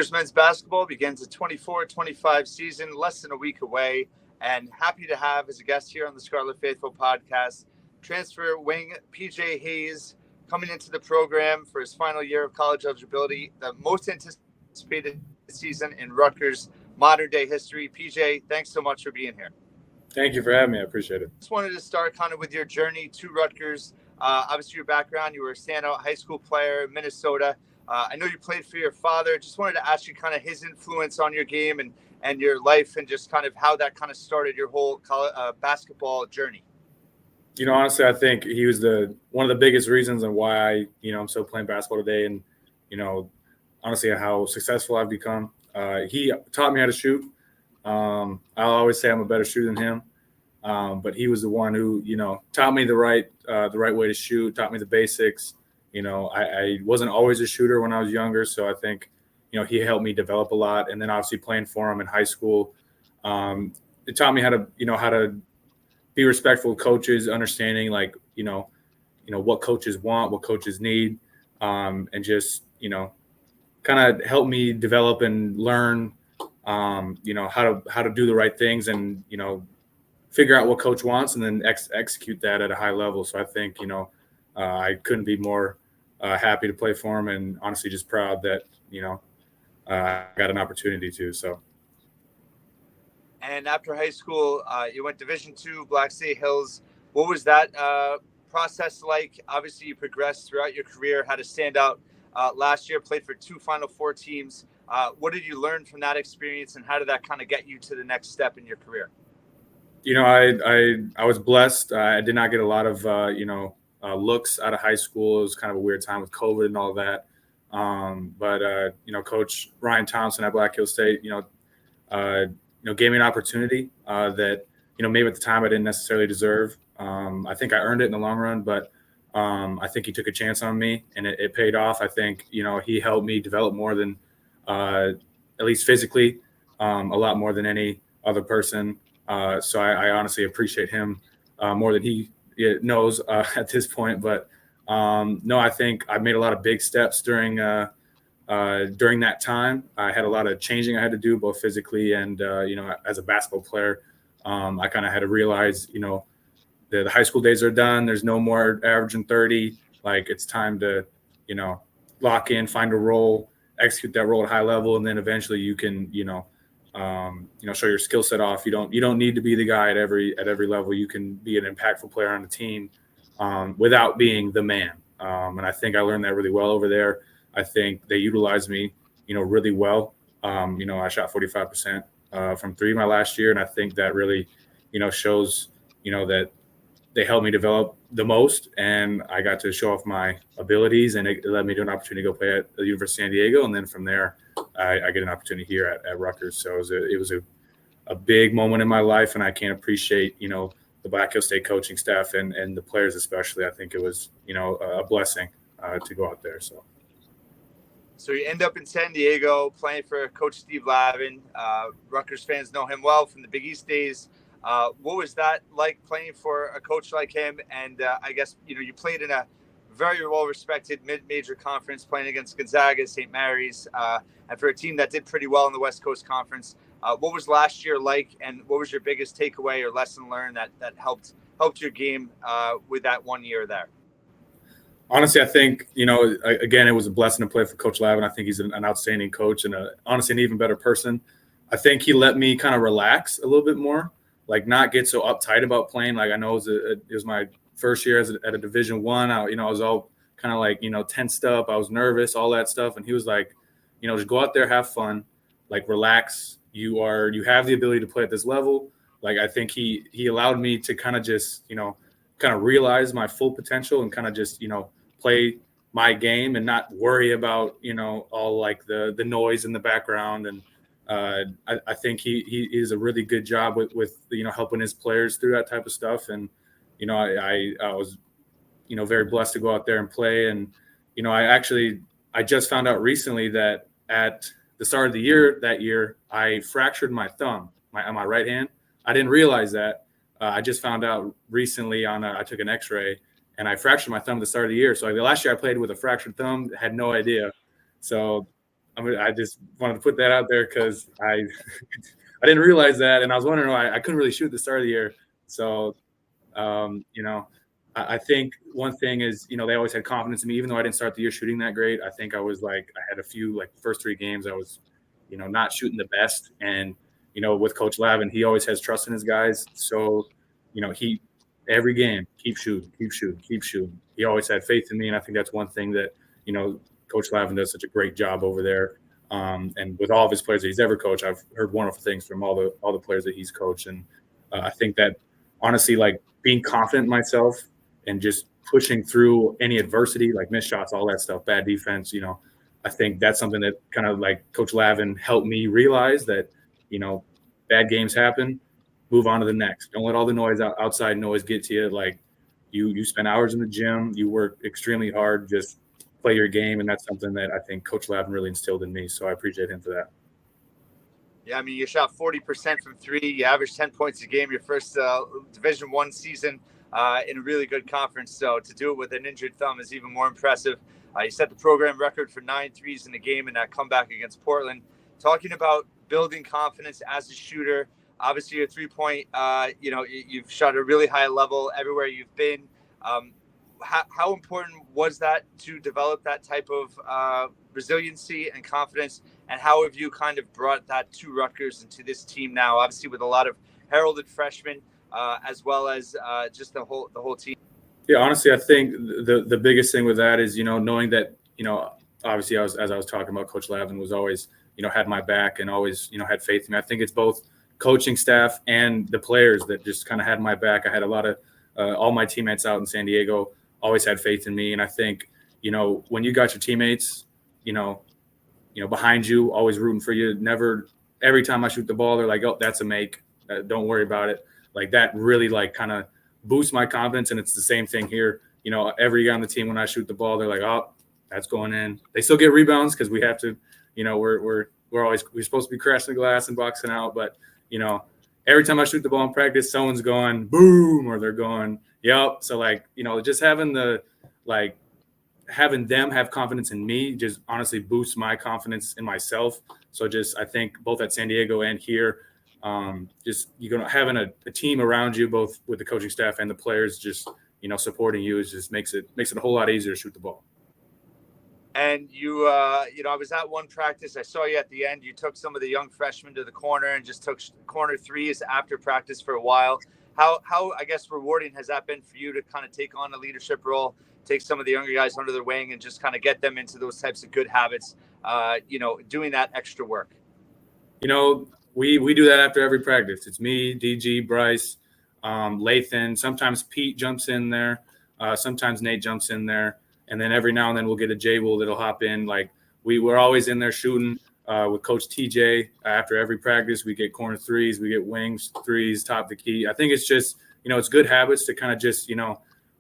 Rutgers men's basketball begins the 24-25 season, less than a week away, and happy to have as a guest here on the Scarlet Faithful podcast, transfer wing PJ Hayes, coming into the program for his final year of college eligibility, the most anticipated season in Rutgers modern day history. PJ, thanks so much for being here. Thank you for having me. I appreciate it. Just wanted to start kind of with your journey to Rutgers. Obviously, your background, you were a standout high school player in Minnesota. I know you played for your father. Just wanted to ask you kind of his influence on your game and your life, and just kind of how that kind of started your whole basketball journey. You know, honestly, I think he was one of the biggest reasons on why I'm still playing basketball today, and honestly, how successful I've become. He taught me how to shoot. I'll always say I'm a better shooter than him, but he was the one who taught me the right way to shoot, taught me the basics. I wasn't always a shooter when I was younger, so I think he helped me develop a lot. And then obviously playing for him in high school, it taught me how to be respectful of coaches, understanding what coaches want, what coaches need, and just kind of help me develop and learn how to do the right things, and figure out what coach wants, and then execute that at a high level. So I think I couldn't be more happy to play for him, and honestly just proud that I got an opportunity to. So. And after high school, you went Division II, Black State Hills. What was that process like? Obviously, you progressed throughout your career, had a standout last year, played for 2 Final Four teams. What did you learn from that experience, and how did that kind of get you to the next step in your career? I was blessed. I did not get a lot of looks out of high school. It was kind of a weird time with COVID and all that. But Coach Ryan Thompson at Black Hill State, gave me an opportunity that maybe at the time I didn't necessarily deserve. I think I earned it in the long run, but I think he took a chance on me, and it paid off. I think he helped me develop more than at least physically, a lot more than any other person. So I honestly appreciate him more than he knows at this point. But no, I think I made a lot of big steps during that time. I had a lot of changing I had to do, both physically and as a basketball player. I kind of had to realize the high school days are done. There's no more averaging 30. Like, it's time to lock in, find a role, execute that role at a high level, and then eventually you can show your skill set off. You don't need to be the guy at every level. You can be an impactful player on the team without being the man. And I think I learned that really well over there. I think they utilized me, really well. I shot 45% from 3 my last year, and I think that really, shows, that they helped me develop the most, and I got to show off my abilities, and it led me to an opportunity to go play at the University of San Diego, and then from there, I get an opportunity here at Rutgers. So it was a big moment in my life, and I can't appreciate, the Black Hill State coaching staff and the players especially. I think it was, a blessing to go out there. So you end up in San Diego playing for Coach Steve Lavin. Rutgers fans know him well from the Big East days. What was that like, playing for a coach like him? And I guess, you played in a very well-respected mid-major conference, playing against Gonzaga, St. Mary's, and for a team that did pretty well in the West Coast Conference. What was last year like, and what was your biggest takeaway or lesson learned that helped your game with that 1 year there? Honestly, I think, again, it was a blessing to play for Coach Lavin. I think he's an outstanding coach and honestly an even better person. I think he let me kind of relax a little bit more, like not get so uptight about playing. Like, I know it was my first year at a Division I. I was all kind of like, tensed up. I was nervous, all that stuff. And he was like, just go out there, have fun, like relax. You have the ability to play at this level. Like, I think he allowed me to kind of just, kind of realize my full potential and kind of just, play my game and not worry about, all like the noise in the background. And I think he is a really good job with helping his players through that type of stuff. And, I was, very blessed to go out there and play. And, I just found out recently that at the start of the year, that year, I fractured my thumb on my right hand. I didn't realize that. I just found out recently I took an x-ray, and I fractured my thumb at the start of the year. So the last year I played with a fractured thumb, had no idea. So I just wanted to put that out there because I I didn't realize that, and I was wondering why I couldn't really shoot at the start of the year. So you know, I think one thing is, they always had confidence in me, even though I didn't start the year shooting that great. I think I had a few, like, first 3 games, I was, not shooting the best. And, with Coach Lavin, he always has trust in his guys. So, he, every game, keep shooting, keep shooting, keep shooting. He always had faith in me. And I think that's one thing that, Coach Lavin does such a great job over there. And with all of his players that he's ever coached, I've heard wonderful things from all the players that he's coached. And I think that, honestly, like, being confident in myself and just pushing through any adversity, like missed shots, all that stuff, bad defense, I think that's something that kind of, like, Coach Lavin helped me realize that, bad games happen, move on to the next. Don't let all the outside noise get to you. Like, you spend hours in the gym, you work extremely hard, just play your game. And that's something that I think Coach Lavin really instilled in me. So I appreciate him for that. Yeah, I mean, you shot 40% from 3. You averaged 10 points a game your first Division I season in a really good conference. So to do it with an injured thumb is even more impressive. You set the program record for 9 threes in a game in that comeback against Portland. Talking about building confidence as a shooter, obviously your 3-point, you've shot at a really high level everywhere you've been. How important was that to develop that type of resiliency and confidence? And how have you kind of brought that to Rutgers and to this team now, obviously with a lot of heralded freshmen, as well as just the whole team? Yeah, honestly, I think the biggest thing with that is, knowing that, obviously as I was talking about, Coach Lavin was always, had my back and always, had faith in me. I think it's both coaching staff and the players that just kind of had my back. I had a lot of all my teammates out in San Diego always had faith in me. And I think, when you got your teammates, behind you, always rooting for you, never, every time I shoot the ball, they're like, oh, that's a make. Don't worry about it. Like, that really, like, kind of boosts my confidence. And it's the same thing here. Every guy on the team, when I shoot the ball, they're like, oh, that's going in. They still get rebounds because we have to, we're supposed to be crashing the glass and boxing out. But, every time I shoot the ball in practice, someone's going boom, or they're going, yep. So, like, just having them have confidence in me just honestly boosts my confidence in myself. So just, I think both at San Diego and here, just having a team around you, both with the coaching staff and the players, just, supporting you just makes it a whole lot easier to shoot the ball. And I was at one practice. I saw you at the end. You took some of the young freshmen to the corner and just took corner threes after practice for a while. How I guess rewarding has that been for you to kind of take on a leadership role, take some of the younger guys under their wing and just kind of get them into those types of good habits, doing that extra work? We do that after every practice. It's me, DG, Bryce, Lathan. Sometimes Pete jumps in there. Sometimes Nate jumps in there. And then every now and then we'll get a J-Will that'll hop in. Like, we're always in there shooting with Coach TJ. After every practice, we get corner threes, we get wings threes, top the key. I think it's just, it's good habits to kind of just,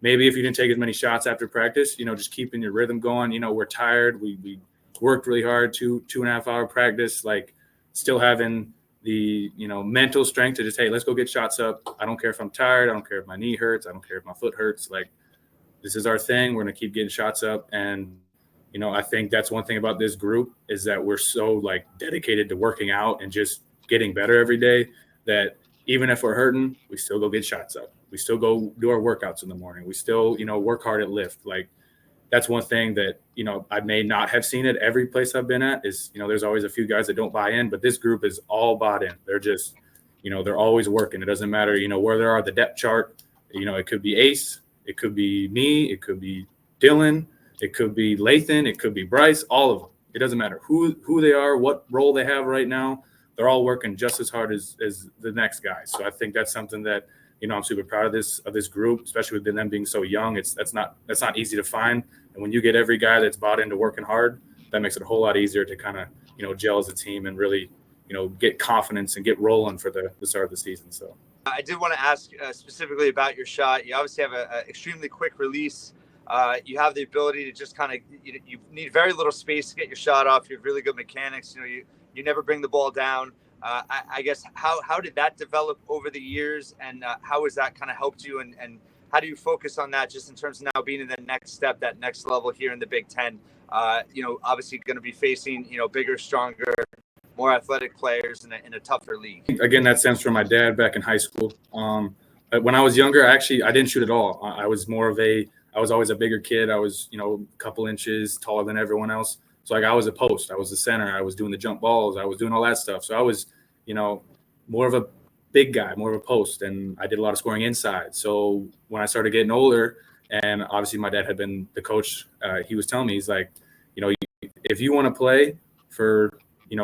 maybe if you didn't take as many shots after practice, just keeping your rhythm going. We're tired. We worked really hard, 2.5 hour practice, like, still having the, mental strength to just, hey, let's go get shots up. I don't care if I'm tired. I don't care if my knee hurts. I don't care if my foot hurts. Like, this is our thing. We're going to keep getting shots up. And, I think that's one thing about this group is that we're so, like, dedicated to working out and just getting better every day that even if we're hurting, we still go get shots up. We still go do our workouts in the morning. We still, work hard at lift. Like, that's one thing that, I may not have seen at every place I've been at is, there's always a few guys that don't buy in, but this group is all bought in. They're just, they're always working. It doesn't matter, where they are, the depth chart, it could be Ace, it could be me, it could be Dylan, it could be Lathan, it could be Bryce, all of them. It doesn't matter who they are, what role they have right now. They're all working just as hard as the next guy. So I think that's something that, I'm super proud of this group, especially with them being so young. That's not easy to find. And when you get every guy that's bought into working hard, that makes it a whole lot easier to kind of, gel as a team and really, get confidence and get rolling for the start of the season. So I did want to ask specifically about your shot. You obviously have an extremely quick release. You have the ability to just kind of, you need very little space to get your shot off. You have really good mechanics. You never bring the ball down. I guess how did that develop over the years, and how has that kind of helped you, and how do you focus on that just in terms of now being in the next step, that next level here in the Big Ten, Obviously going to be facing, bigger, stronger, more athletic players in a tougher league. Again, that stems from my dad back in high school. When I was younger, I didn't shoot at all. I was always a bigger kid. I was, a couple inches taller than everyone else. So I was a post. I was the center. I was doing the jump balls. I was doing all that stuff. So I was, more of a big guy, more of a post. And I did a lot of scoring inside. So when I started getting older, and obviously my dad had been the coach, he was telling me, he's like, if you want to play for,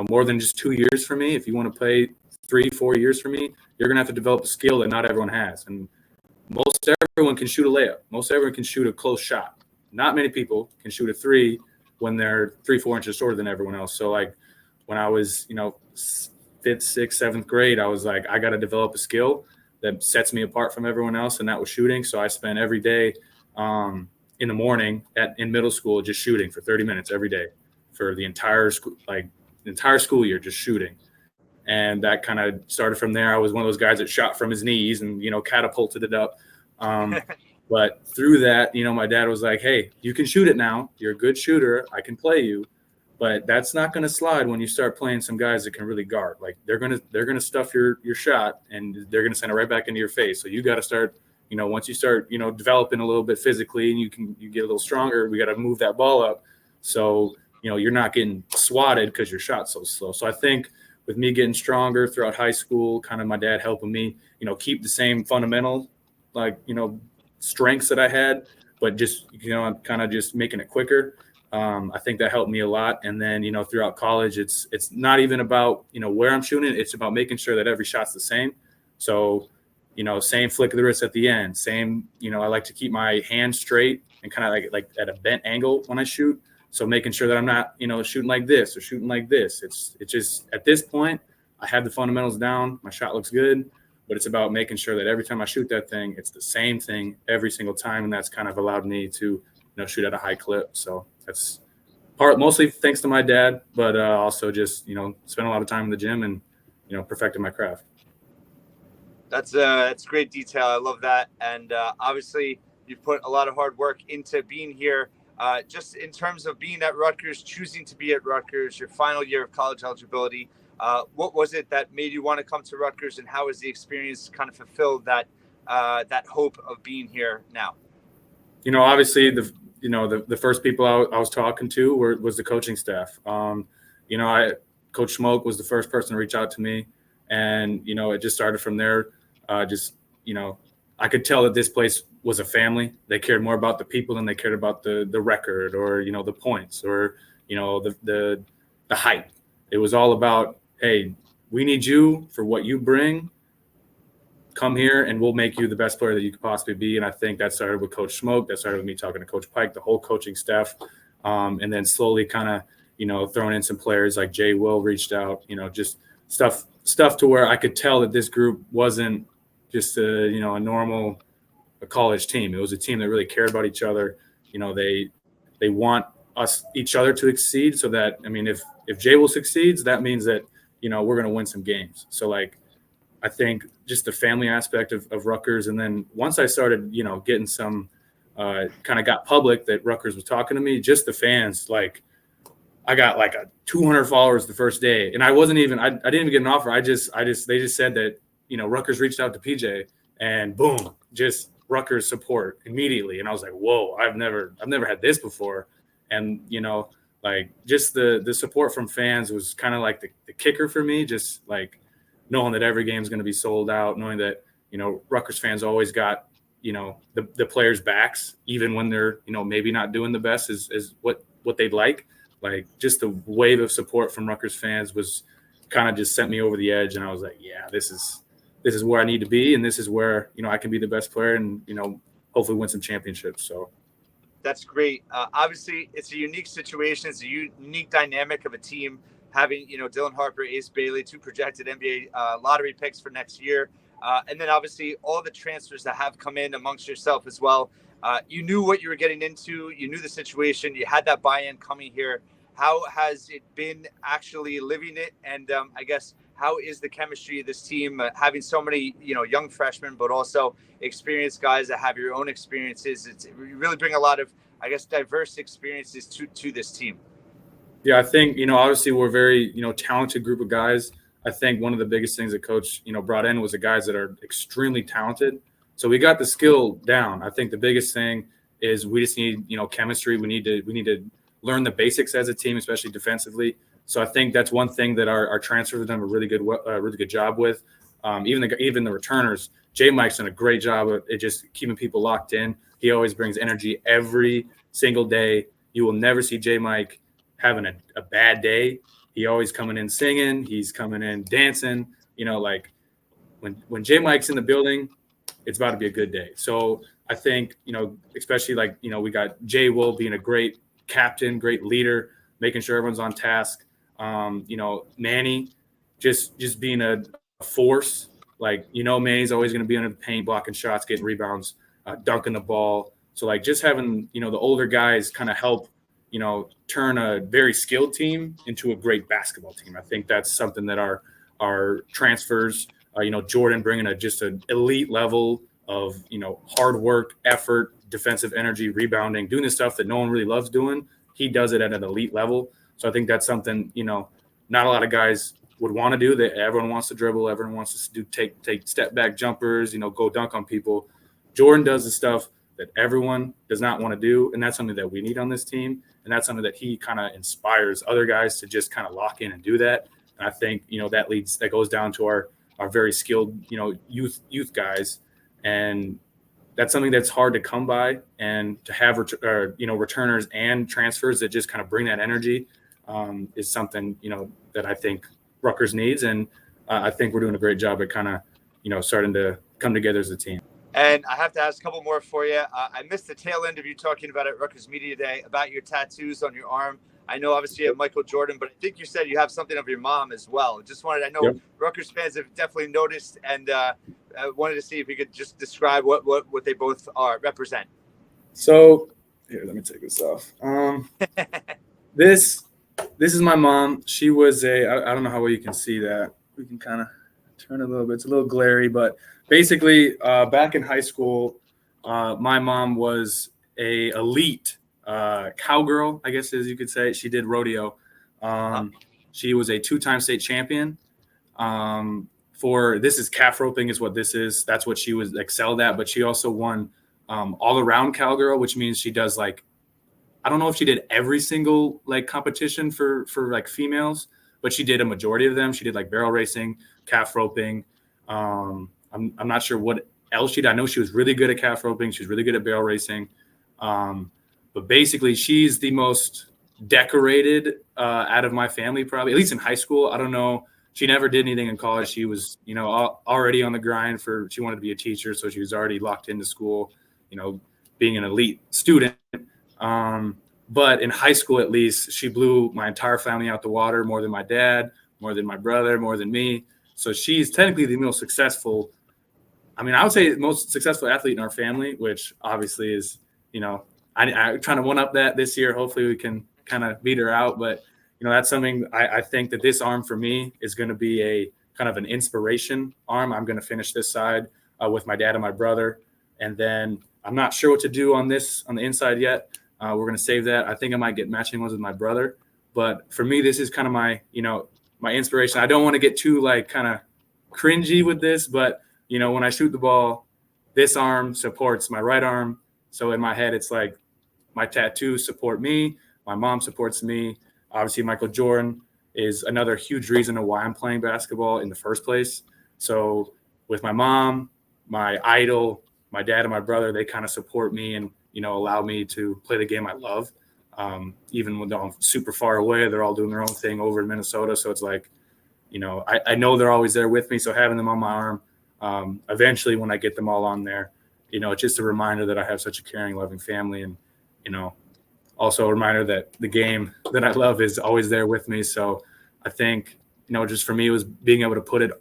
more than just 2 years for me, if you want to play 3-4 years for me, you're going to have to develop a skill that not everyone has. And most everyone can shoot a layup. Most everyone can shoot a close shot. Not many people can shoot a three when they're 3-4 inches shorter than everyone else. So like when I was, 5th, 6th, 7th grade, I was like, I got to develop a skill that sets me apart from everyone else. And that was shooting. So I spent every day in the morning in middle school, just shooting for 30 minutes every day for the entire school year, just shooting. And that kind of started from there. I was one of those guys that shot from his knees and, catapulted it up. But through that, my dad was like, hey, you can shoot it now. You're a good shooter. I can play you. But that's not going to slide when you start playing some guys that can really guard. Like they're going to stuff your shot and they're going to send it right back into your face. So you got to start, once you start, developing a little bit physically and you get a little stronger, we got to move that ball up. So, you're not getting swatted because your shot's so slow. So I think with me getting stronger throughout high school, kind of my dad helping me, keep the same fundamental, strengths that I had, but just, I'm kind of just making it quicker. I think that helped me a lot. And then, throughout college, it's not even about, where I'm shooting. It's about making sure that every shot's the same. So, same flick of the wrist at the end, same, I like to keep my hand straight and kind of like at a bent angle when I shoot. So making sure that I'm not, shooting like this or shooting like this. It's just at this point, I have the fundamentals down. My shot looks good, but it's about making sure that every time I shoot that thing, it's the same thing every single time. And that's kind of allowed me to, shoot at a high clip. So that's mostly thanks to my dad, but also just, spent a lot of time in the gym and, perfecting my craft. That's great detail. I love that. And obviously you've put a lot of hard work into being here. Just in terms of being at Rutgers, choosing to be at Rutgers, your final year of college eligibility, what was it that made you want to come to Rutgers, and how has the experience kind of fulfilled that hope of being here now? Obviously the first people I was talking to was the coaching staff. Coach Smoke was the first person to reach out to me, and it just started from there. I could tell that this place was a family. They cared more about the people than they cared about the record or, the points or, the hype. It was all about, hey, we need you for what you bring. Come here and we'll make you the best player that you could possibly be. And I think that started with Coach Smoke. That started with me talking to Coach Pike, the whole coaching staff. And then slowly kind of, throwing in some players like Jay Will reached out, just stuff to where I could tell that this group wasn't just a normal college team. It was a team that really cared about each other. They want each other to succeed, so that, if Jay Will succeeds, that means that, we're going to win some games. So I think just the family aspect of Rutgers. And then once I started, getting some kind of got public that Rutgers was talking to me, just the fans, I got a 200 followers the first day. And I wasn't even, I didn't even get an offer. They just said that, Rutgers reached out to PJ and boom, just Rutgers support immediately. And I was like, whoa, I've never had this before. And, just the support from fans was kind of like the kicker for me, just knowing that every game is going to be sold out, knowing that, Rutgers fans always got, the players' backs, even when they're, maybe not doing the best is what they'd like. Just the wave of support from Rutgers fans was kind of just sent me over the edge. And I was like, yeah, this is where I need to be. And this is where, I can be the best player and, hopefully win some championships. So that's great. Obviously it's a unique situation. It's a unique dynamic of a team having, Dylan Harper, Ace Bailey, 2 projected NBA lottery picks for next year. And then obviously all the transfers that have come in amongst yourself as well. You knew what you were getting into. You knew the situation. You had that buy-in coming here. How has it been actually living it? And I guess how is the chemistry of this team, having so many, young freshmen, but also experienced guys that have your own experiences? You really bring a lot of, I guess, diverse experiences to this team. Yeah, I think, obviously we're a very, talented group of guys. I think one of the biggest things that coach, brought in was the guys that are extremely talented. So we got the skill down. I think the biggest thing is we just need, chemistry. We need to learn the basics as a team, especially defensively. So I think that's one thing that our transfers have done a really good job with. Even the returners, J Mike's done a great job at just keeping people locked in. He always brings energy every single day. You will never see J Mike having a bad day. He always coming in singing. He's coming in dancing. Like when J Mike's in the building, it's about to be a good day. So I think, especially we got Jay Wool being a great captain, great leader, making sure everyone's on task. Manny just being a force. Manny's always going to be under the paint, blocking shots, getting rebounds, dunking the ball. So just having, the older guys kind of help, turn a very skilled team into a great basketball team. I think that's something that our transfers, Jordan bringing just an elite level of, hard work, effort, defensive energy, rebounding, doing the stuff that no one really loves doing. He does it at an elite level. So I think that's something, not a lot of guys would want to do. That everyone wants to dribble. Everyone wants to take step back jumpers, go dunk on people. Jordan does the stuff that everyone does not want to do. And that's something that we need on this team. And that's something that he kind of inspires other guys to just kind of lock in and do that. And I think, that goes down to our very skilled, youth guys. And that's something that's hard to come by, and to have, returners and transfers that just kind of bring that energy is something, that I think Rutgers needs. And I think we're doing a great job at kind of, starting to come together as a team. And I have to ask a couple more for you. I missed the tail end of you talking about at Rutgers Media Day about your tattoos on your arm. I know obviously you have Michael Jordan, but I think you said you have something of your mom as well. I know Rutgers fans have definitely noticed, and wanted to see if you could just describe what they both represent. So here, let me take this off. This is my mom. She was I don't know how well you can see that. We can kind of turn a little bit. It's a little glary, but basically back in high school, my mom was a elite cowgirl, I guess, as you could say. She did rodeo. She was a 2-time state champion. This is calf roping is what this is. That's what she was excelled at. But she also won all around cowgirl, which means she does I don't know if she did every single competition for females, but she did a majority of them. She did barrel racing, calf roping. I'm not sure what else she did. I know she was really good at calf roping. She was really good at barrel racing. But basically, she's the most decorated out of my family, probably, at least in high school. I don't know. She never did anything in college. She was, already on the grind she wanted to be a teacher. So she was already locked into school, being an elite student. But in high school, at least, she blew my entire family out the water, more than my dad, more than my brother, more than me. So she's technically the most successful. I would say the most successful athlete in our family, which obviously is, I'm trying to one up that this year. Hopefully we can kind of beat her out. But, that's something I think that this arm for me is going to be a kind of an inspiration arm. I'm going to finish this side with my dad and my brother. And then I'm not sure what to do on the inside yet. We're going to save that. I think I might get matching ones with my brother. But for me, this is kind of my, my inspiration. I don't want to get too kind of cringy with this, but, when I shoot the ball, this arm supports my right arm. So in my head, it's my tattoos support me. My mom supports me. Obviously, Michael Jordan is another huge reason of why I'm playing basketball in the first place. So with my mom, my idol, my dad and my brother, they kind of support me and, allow me to play the game I love. Even when I'm super far away, they're all doing their own thing over in Minnesota. So it's I know they're always there with me. So having them on my arm, eventually when I get them all on there, it's just a reminder that I have such a caring, loving family. And, also a reminder that the game that I love is always there with me. So I think, just for me, it was being able to put it,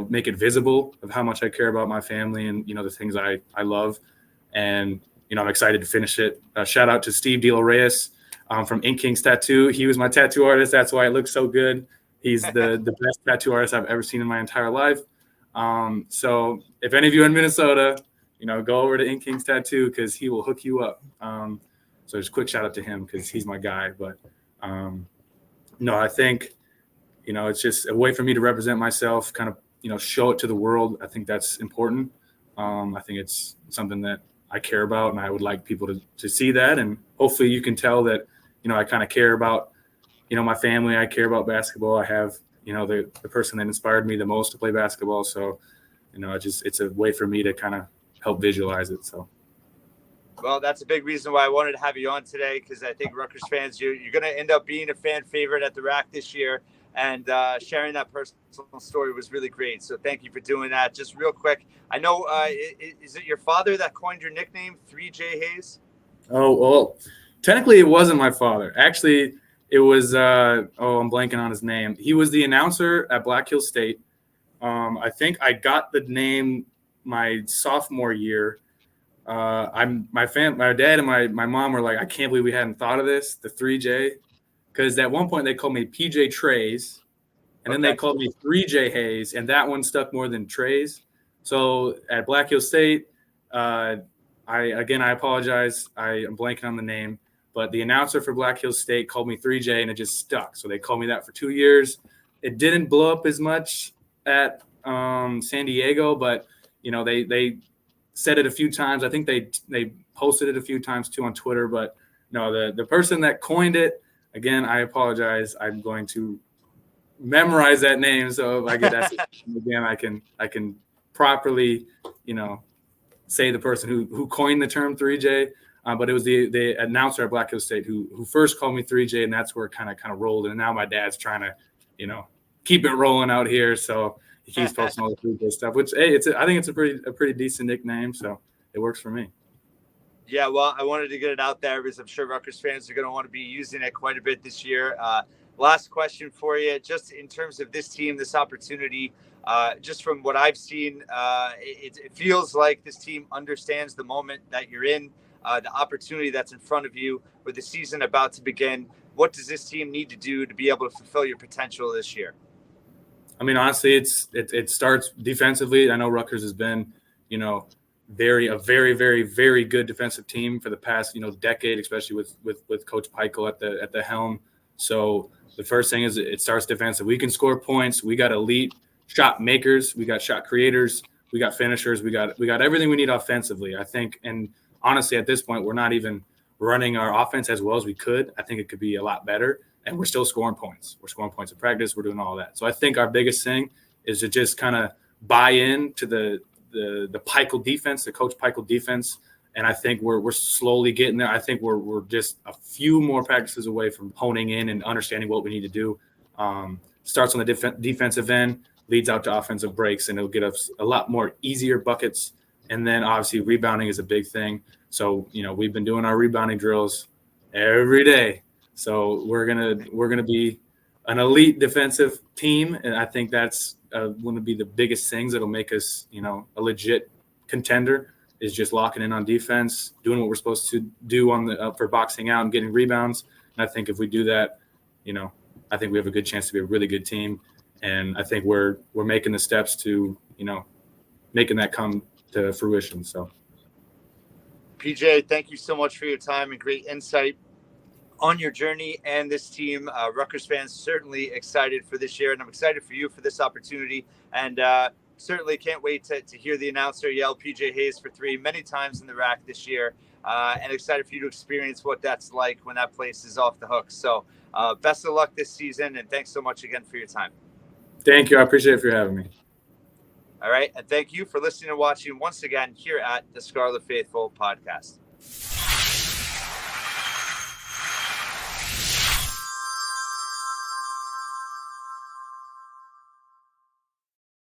make it visible of how much I care about my family and, the things I love. And, I'm excited to finish it. Shout out to Steve De La Reyes from Ink Kings Tattoo. He was my tattoo artist. That's why it looks so good. He's the best tattoo artist I've ever seen in my entire life. So if any of you are in Minnesota, go over to Ink King's Tattoo because he will hook you up. So just quick shout out to him because he's my guy. But no, I think, it's just a way for me to represent myself, kind of, show it to the world. I think that's important. I think it's something that I care about, and I would like people to see that. And hopefully you can tell that, I kind of care about, my family. I care about basketball. I have, the person that inspired me the most to play basketball. So, it's a way for me to kind of help visualize it. So. Well, that's a big reason why I wanted to have you on today, because I think Rutgers fans, you're going to end up being a fan favorite at the Rack this year, and sharing that personal story was really great. So thank you for doing that. Just real quick, I know, is it your father that coined your nickname, 3J Hayes? Oh, well, technically it wasn't my father. Actually, it was, I'm blanking on his name. He was the announcer at Black Hills State. I think I got the name my sophomore year. My dad and my mom were like, I can't believe we hadn't thought of this, the 3J, because at one point they called me PJ Trays, and then they called me 3J Hayes, and that one stuck more than Trays. So at Black Hills State, I apologize, I am blanking on the name, but the announcer for Black Hills State called me 3J, and it just stuck. So they called me that for 2 years. It didn't blow up as much at San Diego, but they said it a few times. I think they posted it a few times too on Twitter, but no, the person that coined it, again, I apologize. I'm going to memorize that name, so if I get asked again, I can properly, say the person who coined the term 3J. But it was the announcer at Black Hills State who first called me 3J, and that's where it kind of rolled. And now my dad's trying to, keep it rolling out here, so he keeps posting all the 3J stuff. Which, hey, I think it's a pretty decent nickname, so it works for me. Yeah, well, I wanted to get it out there because I'm sure Rutgers fans are going to want to be using it quite a bit this year. Last question for you, just in terms of this team, this opportunity, just from what I've seen, it feels like this team understands the moment that you're in, the opportunity that's in front of you with the season about to begin. What does this team need to do to be able to fulfill your potential this year? I mean, honestly, it starts defensively. I know Rutgers has been, a very, very, very good defensive team for the past, decade, especially with Coach Peichel at the helm. So the first thing is it starts defensive. We can score points. We got elite shot makers. We got shot creators. We got finishers. We got everything we need offensively, I think. And honestly, at this point, we're not even running our offense as well as we could. I think it could be a lot better. And we're still scoring points. We're scoring points in practice. We're doing all that. So I think our biggest thing is to just kind of buy in to the Peichel defense, the Coach Peichel defense. And I think we're slowly getting there. I think we're just a few more practices away from honing in and understanding what we need to do. Starts on the defensive end, leads out to offensive breaks, and it'll get us a lot more easier buckets. And then obviously rebounding is a big thing. So, we've been doing our rebounding drills every day. So we're gonna be an elite defensive team, and I think that's going to be the biggest things that'll make us, a legit contender. Is just locking in on defense, doing what we're supposed to do on the for boxing out and getting rebounds. And I think if we do that, I think we have a good chance to be a really good team. And I think we're making the steps to, making that come to fruition. So, PJ, thank you so much for your time and great insight on your journey and this team. Rutgers fans certainly excited for this year, and I'm excited for you for this opportunity. And certainly can't wait to hear the announcer yell PJ Hayes for 3 many times in the Rack this year, and excited for you to experience what that's like when that place is off the hook. So best of luck this season, and thanks so much again for your time. Thank you. I appreciate it for having me. All right, and thank you for listening and watching once again here at the Scarlet Faithful podcast.